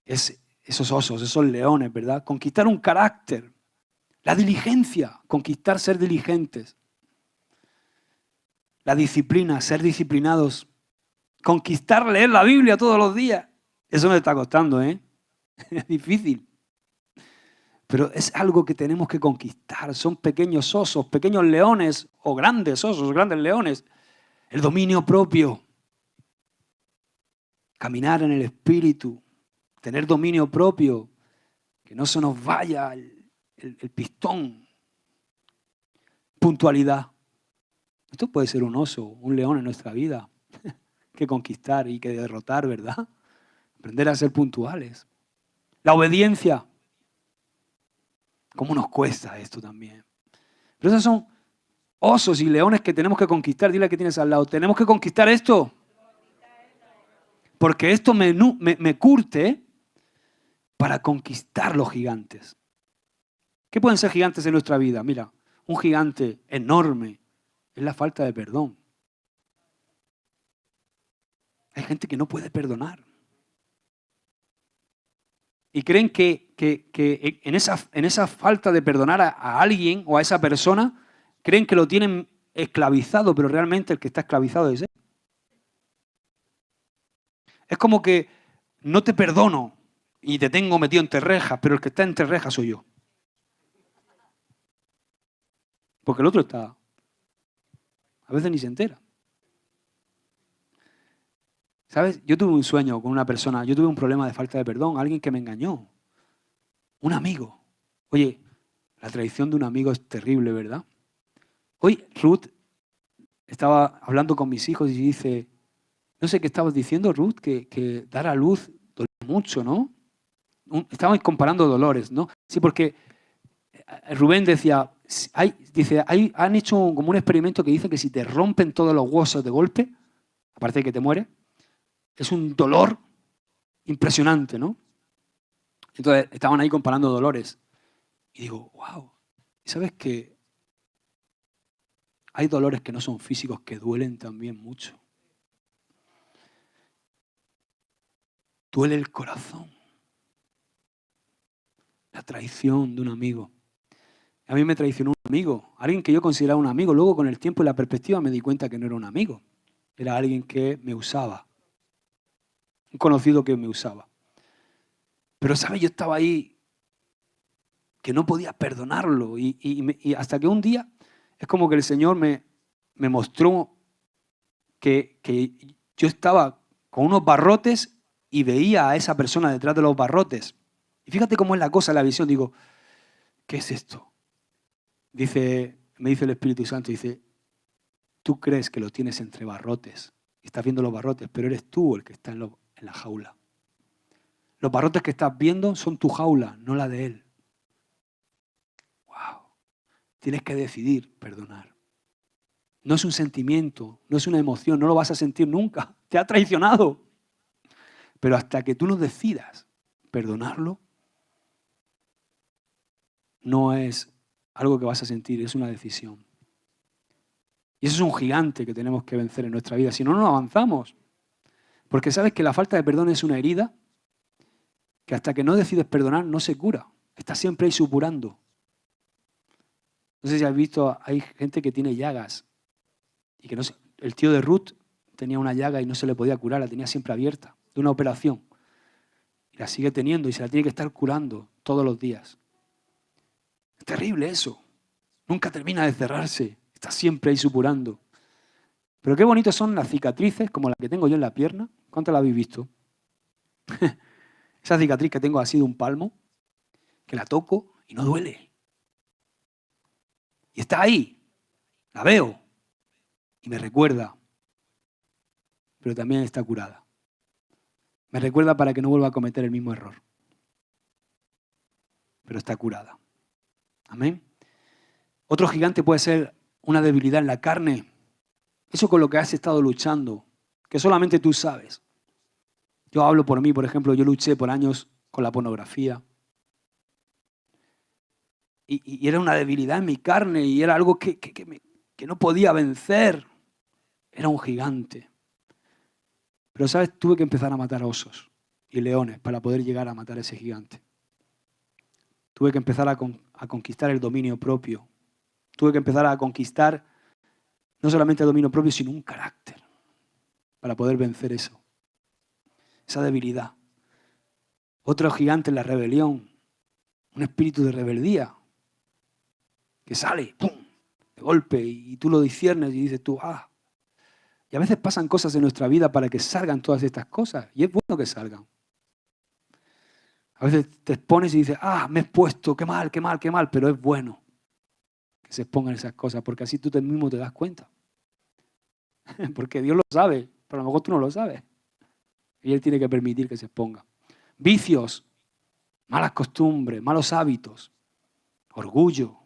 Esos osos, esos leones, ¿verdad? Conquistar un carácter. La diligencia, conquistar ser diligentes. La disciplina, ser disciplinados. Conquistar leer la Biblia todos los días. Eso nos está costando, ¿eh? Es difícil. Pero es algo que tenemos que conquistar. Son pequeños osos, pequeños leones o grandes osos, grandes leones. El dominio propio. Caminar en el Espíritu. Tener dominio propio. Que no se nos vaya el pistón. Puntualidad. Esto puede ser un oso, un león en nuestra vida. Que conquistar y que derrotar, ¿verdad? Aprender a ser puntuales. La obediencia. ¿Cómo nos cuesta esto también? Pero esos son osos y leones que tenemos que conquistar. Dile a que tienes al lado. Tenemos que conquistar esto. Porque esto me curte para conquistar los gigantes. ¿Qué pueden ser gigantes en nuestra vida? Mira, un gigante enorme es la falta de perdón. Hay gente que no puede perdonar. Y creen que en esa falta de perdonar a alguien o a esa persona, creen que lo tienen esclavizado, pero realmente el que está esclavizado es él. Es como que no te perdono y te tengo metido entre rejas, pero el que está entre rejas soy yo. Porque el otro está, a veces ni se entera. ¿Sabes? Yo tuve un sueño con una persona, yo tuve un problema de falta de perdón, alguien que me engañó. Un amigo. Oye, la traición de un amigo es terrible, ¿verdad? Hoy Ruth estaba hablando con mis hijos y dice, no sé qué estabas diciendo, Ruth, que dar a luz duele mucho, ¿no? Estábamos comparando dolores, ¿no? Sí, porque Rubén decía, han hecho como un experimento que dice que si te rompen todos los huesos de golpe, aparte de que te mueres, es un dolor impresionante, ¿no? Entonces estaban ahí comparando dolores. Y digo, wow, ¿sabes qué? Hay dolores que no son físicos que duelen también mucho. Duele el corazón. La traición de un amigo. A mí me traicionó un amigo, alguien que yo consideraba un amigo. Luego con el tiempo y la perspectiva me di cuenta que no era un amigo. Era alguien que me usaba. Un conocido que me usaba. Pero, ¿sabes? Yo estaba ahí que no podía perdonarlo. Y hasta que un día es como que el Señor me mostró que yo estaba con unos barrotes y veía a esa persona detrás de los barrotes. Y fíjate cómo es la cosa, la visión. Digo, ¿qué es esto? Me dice el Espíritu Santo, dice, Tú crees que lo tienes entre barrotes. Y estás viendo los barrotes, pero eres tú el que está en la jaula. Los barrotes que estás viendo son tu jaula, no la de él. Wow. Tienes que decidir perdonar. No es un sentimiento, no es una emoción, no lo vas a sentir nunca. Te ha traicionado. Pero hasta que tú no decidas perdonarlo, no es algo que vas a sentir, es una decisión. Y eso es un gigante que tenemos que vencer en nuestra vida. Si no, no avanzamos. Porque sabes que la falta de perdón es una herida que hasta que no decides perdonar no se cura. Está siempre ahí supurando. No sé si has visto, hay gente que tiene llagas. Y que no sé, el tío de Ruth tenía una llaga y no se le podía curar, la tenía siempre abierta, de una operación. Y la sigue teniendo y se la tiene que estar curando todos los días. Es terrible eso. Nunca termina de cerrarse. Está siempre ahí supurando. Pero qué bonitas son las cicatrices, como la que tengo yo en la pierna. ¿Cuántas la habéis visto? Esa cicatriz que tengo así de un palmo, que la toco y no duele. Y está ahí. La veo. Y me recuerda. Pero también está curada. Me recuerda para que no vuelva a cometer el mismo error. Pero está curada. Amén. Otro gigante puede ser una debilidad en la carne. Eso con lo que has estado luchando, que solamente tú sabes. Yo hablo por mí, por ejemplo, yo luché por años con la pornografía. Y era una debilidad en mi carne y era algo que no podía vencer. Era un gigante. Pero, ¿sabes? Tuve que empezar a matar osos y leones para poder llegar a matar a ese gigante. Tuve que empezar a conquistar el dominio propio. Tuve que empezar a conquistar no solamente el dominio propio, sino un carácter para poder vencer eso. Esa debilidad. Otro gigante es la rebelión. Un espíritu de rebeldía que sale, ¡pum!, de golpe y tú lo disciernes y dices tú, ¡ah! Y a veces pasan cosas en nuestra vida para que salgan todas estas cosas. Y es bueno que salgan. A veces te expones y dices, ¡ah! Me he expuesto, qué mal, qué mal, qué mal. Pero es bueno que se expongan esas cosas porque así tú mismo te das cuenta. Porque Dios lo sabe, pero a lo mejor tú no lo sabes. Y Él tiene que permitir que se exponga. Vicios, malas costumbres, malos hábitos, orgullo,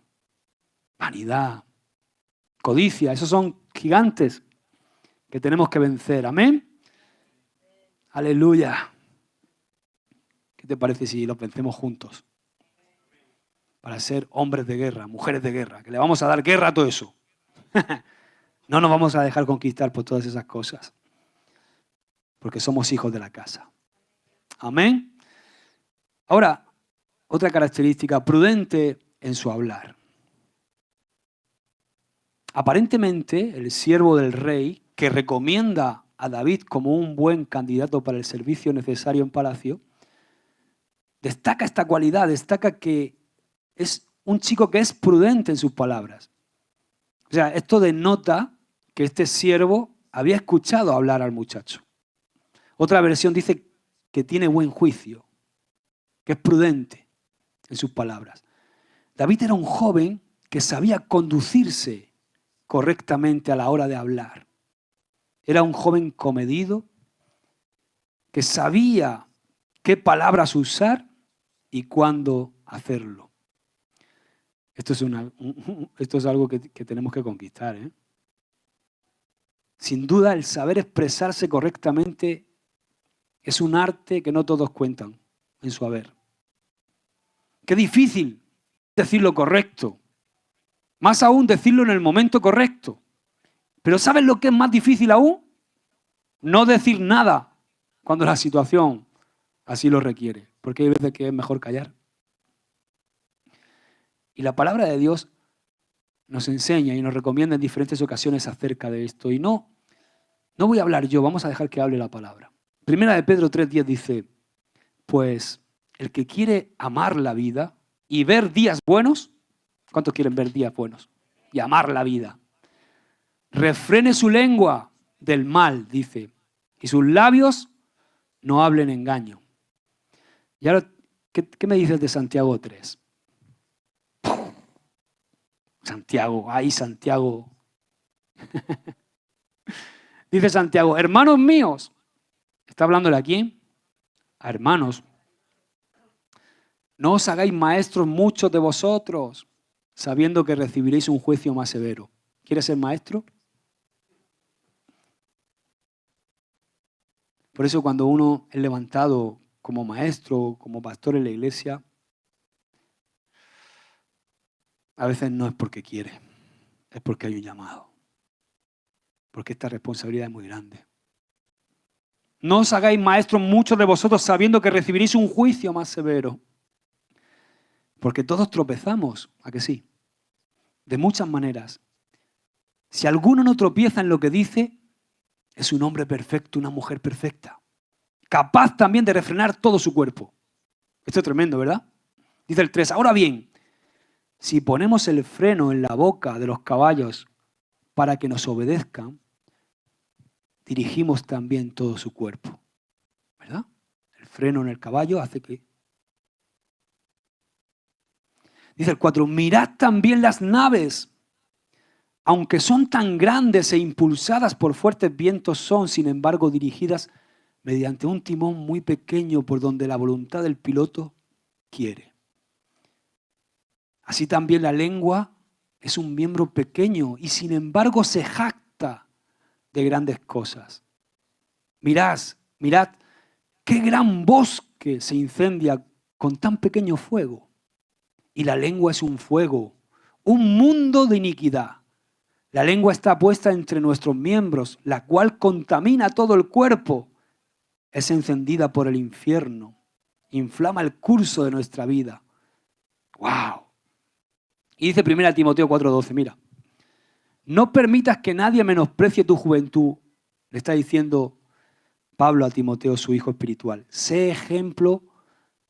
vanidad, codicia. Esos son gigantes que tenemos que vencer. ¿Amén? Aleluya. ¿Qué te parece si los vencemos juntos? Para ser hombres de guerra, mujeres de guerra, que le vamos a dar guerra a todo eso. No nos vamos a dejar conquistar por todas esas cosas, porque somos hijos de la casa. Amén. Ahora, otra característica, prudente en su hablar. Aparentemente, el siervo del rey, que recomienda a David como un buen candidato para el servicio necesario en palacio, destaca esta cualidad, destaca que es un chico que es prudente en sus palabras. O sea, esto denota que este siervo había escuchado hablar al muchacho. Otra versión dice que tiene buen juicio, que es prudente en sus palabras. David era un joven que sabía conducirse correctamente a la hora de hablar. Era un joven comedido que sabía qué palabras usar y cuándo hacerlo. Esto es algo que tenemos que conquistar, ¿eh? Sin duda, el saber expresarse correctamente es un arte que no todos cuentan en su haber. Qué difícil decir lo correcto. Más aún decirlo en el momento correcto. Pero ¿sabes lo que es más difícil aún? No decir nada cuando la situación así lo requiere. Porque hay veces que es mejor callar. Y la palabra de Dios nos enseña y nos recomienda en diferentes ocasiones acerca de esto. Y no voy a hablar yo, vamos a dejar que hable la palabra. Primera de Pedro 3:10 dice, pues el que quiere amar la vida y ver días buenos, ¿cuántos quieren ver días buenos? Y amar la vida. Refrene su lengua del mal, dice, y sus labios no hablen engaño. Y ahora, ¿qué me dices de Santiago 3? Santiago, ahí Santiago, Dice Santiago, hermanos míos, ¿está hablándole a quién? A hermanos. No os hagáis maestros muchos de vosotros, sabiendo que recibiréis un juicio más severo. ¿Quieres ser maestro? Por eso cuando uno es levantado como maestro, como pastor en la iglesia, a veces no es porque quiere, es porque hay un llamado. Porque esta responsabilidad es muy grande. No os hagáis maestros muchos de vosotros sabiendo que recibiréis un juicio más severo. Porque todos tropezamos, ¿a que sí? De muchas maneras. Si alguno no tropieza en lo que dice, es un hombre perfecto, una mujer perfecta. Capaz también de refrenar todo su cuerpo. Esto es tremendo, ¿verdad? Dice el 3. Ahora bien, si ponemos el freno en la boca de los caballos para que nos obedezcan, dirigimos también todo su cuerpo. ¿Verdad? El freno en el caballo hace que... Dice el 4, mirad también las naves, aunque son tan grandes e impulsadas por fuertes vientos, son, sin embargo, dirigidas mediante un timón muy pequeño por donde la voluntad del piloto quiere. Así también la lengua es un miembro pequeño y sin embargo se jacta de grandes cosas. Mirad, qué gran bosque se incendia con tan pequeño fuego. Y la lengua es un fuego, un mundo de iniquidad. La lengua está puesta entre nuestros miembros, la cual contamina todo el cuerpo. Es encendida por el infierno, inflama el curso de nuestra vida. ¡Wow! Y dice 1 Timoteo 4:12, mira, no permitas que nadie menosprecie tu juventud, le está diciendo Pablo a Timoteo, su hijo espiritual. Sé ejemplo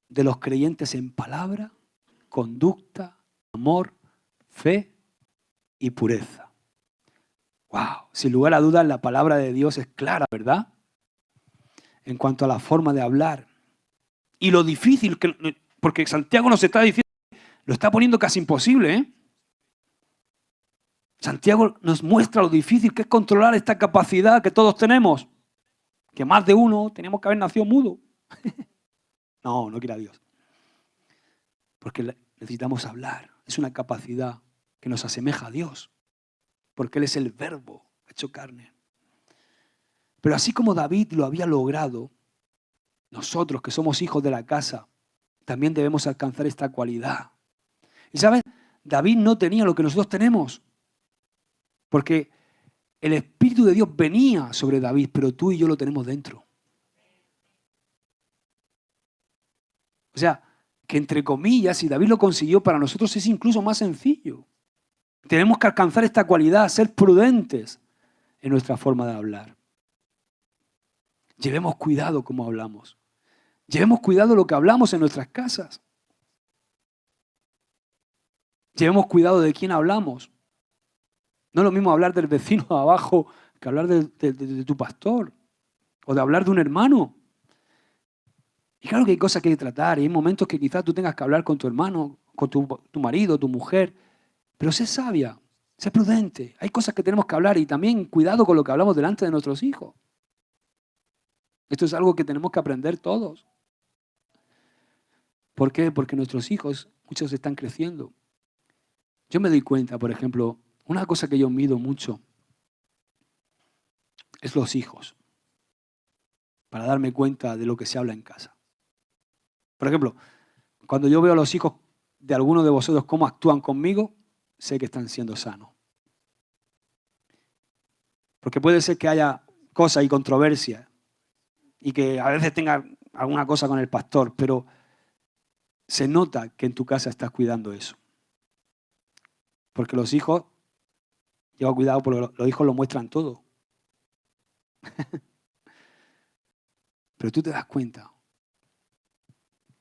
de los creyentes en palabra, conducta, amor, fe y pureza. ¡Wow! Sin lugar a dudas, la palabra de Dios es clara, ¿verdad? En cuanto a la forma de hablar. Y lo difícil, porque Santiago nos está diciendo, lo está poniendo casi imposible, ¿eh? Santiago nos muestra lo difícil que es controlar esta capacidad que todos tenemos. Que más de uno tenemos que haber nacido mudo. No quiera Dios. Porque necesitamos hablar. Es una capacidad que nos asemeja a Dios. Porque Él es el verbo hecho carne. Pero así como David lo había logrado, nosotros que somos hijos de la casa, también debemos alcanzar esta cualidad. Y ¿sabes? David no tenía lo que nosotros tenemos. Porque el Espíritu de Dios venía sobre David, pero tú y yo lo tenemos dentro. O sea, que entre comillas, si David lo consiguió, para nosotros es incluso más sencillo. Tenemos que alcanzar esta cualidad, ser prudentes en nuestra forma de hablar. Llevemos cuidado cómo hablamos. Llevemos cuidado lo que hablamos en nuestras casas. Llevemos cuidado de quién hablamos. No es lo mismo hablar del vecino de abajo que hablar de tu pastor o de hablar de un hermano. Y claro que hay cosas que hay que tratar y hay momentos que quizás tú tengas que hablar con tu hermano, con tu marido, tu mujer, pero sé sabia, sé prudente. Hay cosas que tenemos que hablar y también cuidado con lo que hablamos delante de nuestros hijos. Esto es algo que tenemos que aprender todos. ¿Por qué? Porque nuestros hijos, muchos están creciendo. Yo me doy cuenta, por ejemplo, una cosa que yo mido mucho es los hijos, para darme cuenta de lo que se habla en casa. Por ejemplo, cuando yo veo a los hijos de alguno de vosotros cómo actúan conmigo, sé que están siendo sanos. Porque puede ser que haya cosas y controversias y que a veces tenga alguna cosa con el pastor, pero se nota que en tu casa estás cuidando eso. Porque los hijos, lleva cuidado, porque los hijos lo muestran todo. Pero tú te das cuenta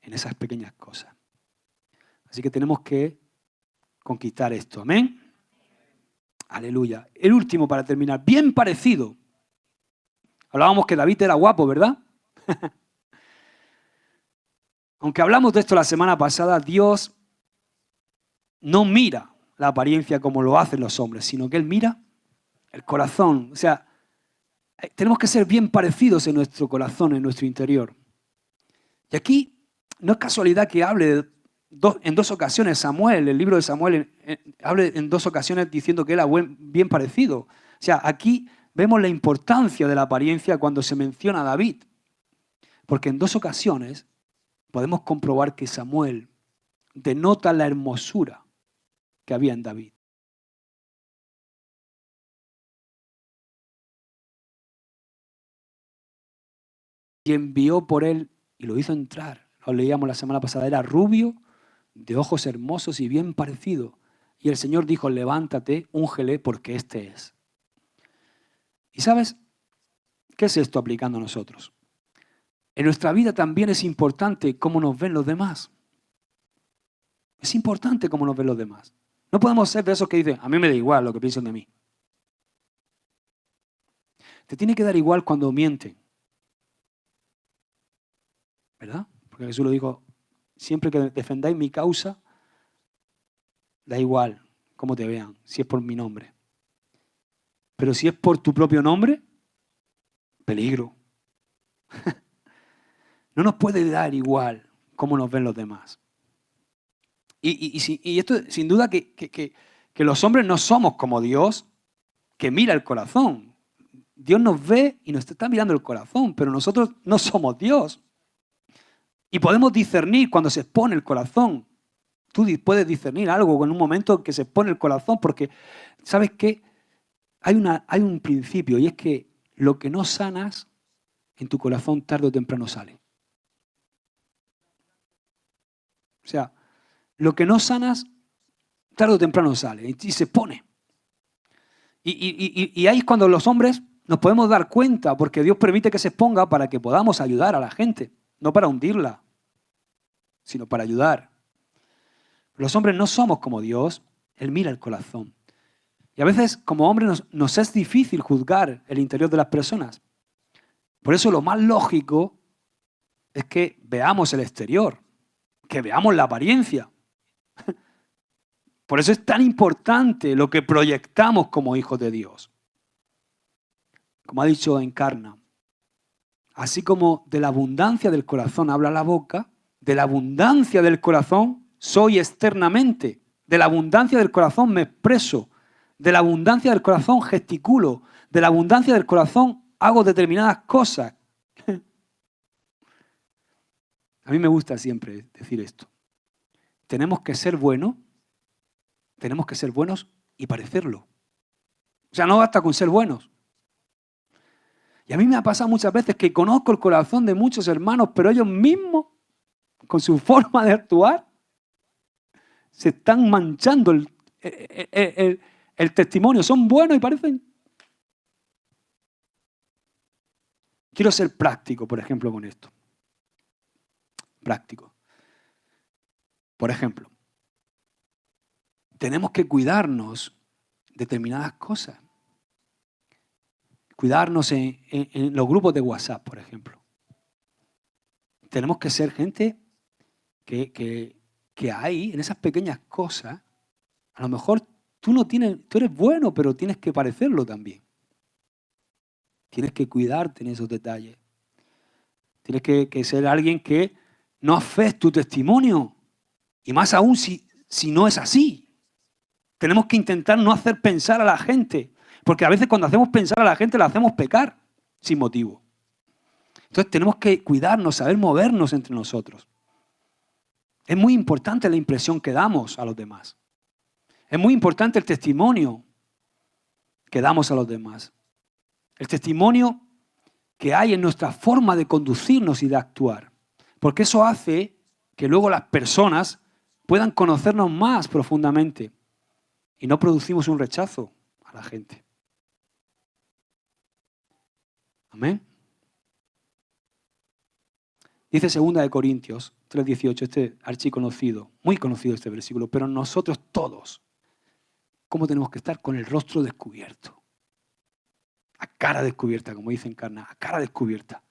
en esas pequeñas cosas. Así que tenemos que conquistar esto. ¿Amén? Aleluya. El último para terminar, bien parecido. Hablábamos que David era guapo, ¿verdad? Aunque hablamos de esto la semana pasada, Dios no mira la apariencia como lo hacen los hombres, sino que Él mira El corazón. O sea, tenemos que ser bien parecidos en nuestro corazón, en nuestro interior. Y aquí no es casualidad que hable en dos ocasiones Samuel, el libro de Samuel, hable en dos ocasiones diciendo que era bien parecido. O sea, aquí vemos la importancia de la apariencia cuando se menciona a David. Porque en dos ocasiones podemos comprobar que Samuel denota la hermosura que había en David. Y envió por él y lo hizo entrar. Lo leíamos la semana pasada. Era rubio, de ojos hermosos y bien parecido. Y el Señor dijo, levántate, úngele, porque este es. ¿Y sabes qué es esto aplicando a nosotros? En nuestra vida también es importante cómo nos ven los demás. Es importante cómo nos ven los demás. No podemos ser de esos que dicen, a mí me da igual lo que piensen de mí. Te tiene que dar igual cuando mienten. ¿Verdad? Porque Jesús lo dijo, siempre que defendáis mi causa, da igual cómo te vean, si es por mi nombre. Pero si es por tu propio nombre, peligro. No nos puede dar igual cómo nos ven los demás. Y esto, sin duda, que los hombres no somos como Dios, que mira el corazón. Dios nos ve y nos está mirando el corazón, pero nosotros no somos Dios. Y podemos discernir cuando se expone el corazón. Tú puedes discernir algo en un momento que se expone el corazón, porque, ¿sabes qué? Hay un principio, y es que lo que no sanas en tu corazón tarde o temprano sale. O sea, lo que no sanas tarde o temprano sale y se pone. Y ahí es cuando los hombres nos podemos dar cuenta, porque Dios permite que se exponga para que podamos ayudar a la gente, no para hundirla, sino para ayudar. Los hombres no somos como Dios, Él mira el corazón. Y a veces como hombres nos es difícil juzgar el interior de las personas. Por eso lo más lógico es que veamos el exterior, que veamos la apariencia. Por eso es tan importante lo que proyectamos como hijos de Dios. Como ha dicho Encarna, así como de la abundancia del corazón habla la boca, de la abundancia del corazón soy externamente, de la abundancia del corazón me expreso, de la abundancia del corazón gesticulo, de la abundancia del corazón hago determinadas cosas. A mí me gusta siempre decir esto. Tenemos que ser buenos y parecerlo. O sea, no basta con ser buenos. Y a mí me ha pasado muchas veces que conozco el corazón de muchos hermanos, pero ellos mismos, con su forma de actuar, se están manchando el testimonio. Son buenos y parecen... Quiero ser práctico, por ejemplo, con esto. Práctico. Por ejemplo, tenemos que cuidarnos determinadas cosas. Cuidarnos en los grupos de WhatsApp, por ejemplo. Tenemos que ser gente que hay en esas pequeñas cosas. A lo mejor tú eres bueno, pero tienes que parecerlo también. Tienes que cuidarte en esos detalles. Tienes que ser alguien que no afecte tu testimonio. Y más aún si no es así. Tenemos que intentar no hacer pensar a la gente. Porque a veces cuando hacemos pensar a la gente la hacemos pecar sin motivo. Entonces tenemos que cuidarnos, saber movernos entre nosotros. Es muy importante la impresión que damos a los demás. Es muy importante el testimonio que damos a los demás. El testimonio que hay en nuestra forma de conducirnos y de actuar. Porque eso hace que luego las personas puedan conocernos más profundamente y no producimos un rechazo a la gente. Amén. Dice 2 Corintios 3:18, archiconocido, muy conocido este versículo, pero nosotros todos, ¿cómo tenemos que estar? Con el rostro descubierto. A cara descubierta, como dice Encarna, a cara descubierta.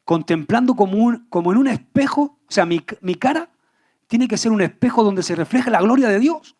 Contemplando como en un espejo, o sea, mi cara tiene que ser un espejo donde se refleje la gloria de Dios.